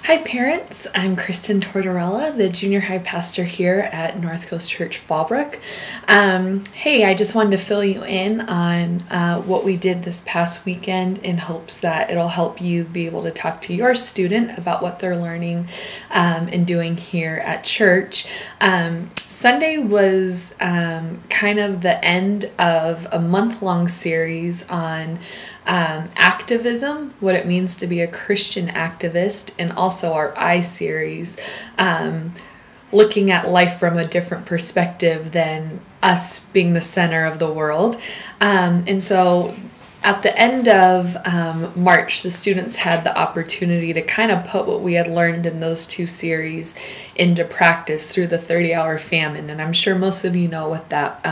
Hi parents, I'm Kristen Tortorella, the junior high pastor here at North Coast Church Fallbrook. Hey, I just wanted to fill you in on what we did this past weekend in hopes that it'll help you be able to talk to your student about what they're learning and doing here at church. Sunday was kind of the end of a month-long series on activism, what it means to be a Christian activist, and also our I series, looking at life from a different perspective than us being the center of the world. And so at the end of March, the students had the opportunity to kind of put what we had learned in those two series into practice through the 30-hour famine. And I'm sure most of you know what that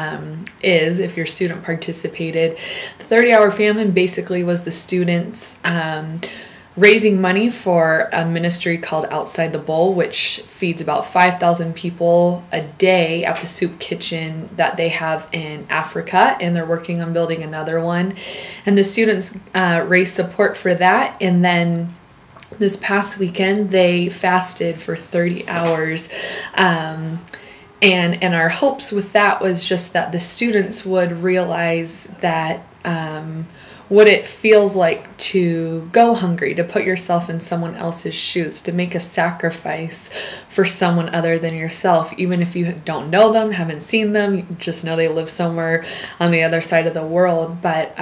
is if your student participated. The 30-hour famine basically was the students raising money for a ministry called Outside the Bowl, which feeds about 5,000 people a day at the soup kitchen that they have in Africa, and they're working on building another one. And the students raised support for that, and then this past weekend they fasted for 30 hours. And our hopes with that was just that the students would realize that what it feels like to go hungry, to put yourself in someone else's shoes, to make a sacrifice for someone other than yourself, even if you don't know them, haven't seen them, you just know they live somewhere on the other side of the world. But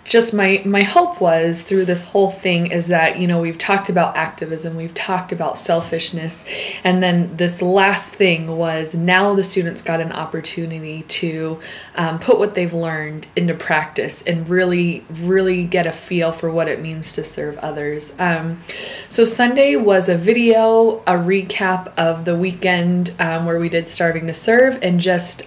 just my hope was through this whole thing is that, you know, we've talked about activism, we've talked about selfishness, and then this last thing was now the students got an opportunity to put what they've learned into practice and really get a feel for what it means to serve others. So Sunday was a video, a recap of the weekend where we did Starving to Serve, and just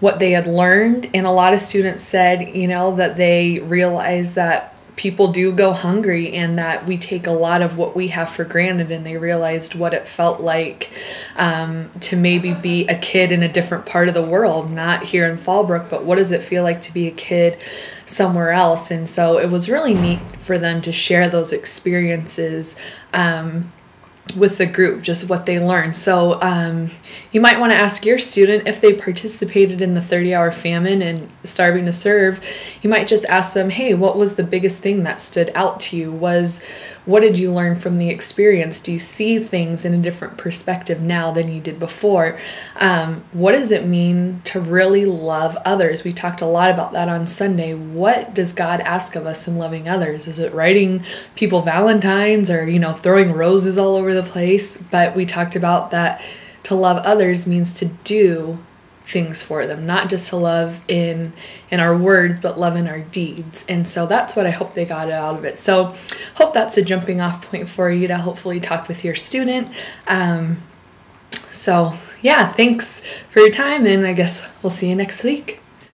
what they had learned. And a lot of students said, you know, that they realized that people do go hungry and that we take a lot of what we have for granted, and they realized what it felt like to maybe be a kid in a different part of the world, not here in Fallbrook, but what does it feel like to be a kid somewhere else. And so it was really neat for them to share those experiences with the group, just what they learned. So you might want to ask your student if they participated in the 30-hour famine and Starving to Serve. You might just ask them, hey, what was the biggest thing that stood out to you? What did you learn from the experience? Do you see things in a different perspective now than you did before? What does it mean to really love others? We talked a lot about that on Sunday. What does God ask of us in loving others? Is it writing people Valentines or, you know, throwing roses all over the place? But we talked about that to love others means to do things for them, not just to love in our words, but love in our deeds. And so that's what I hope they got out of it. So hope that's a jumping off point for you to hopefully talk with your student. So yeah, thanks for your time, and I guess we'll see you next week.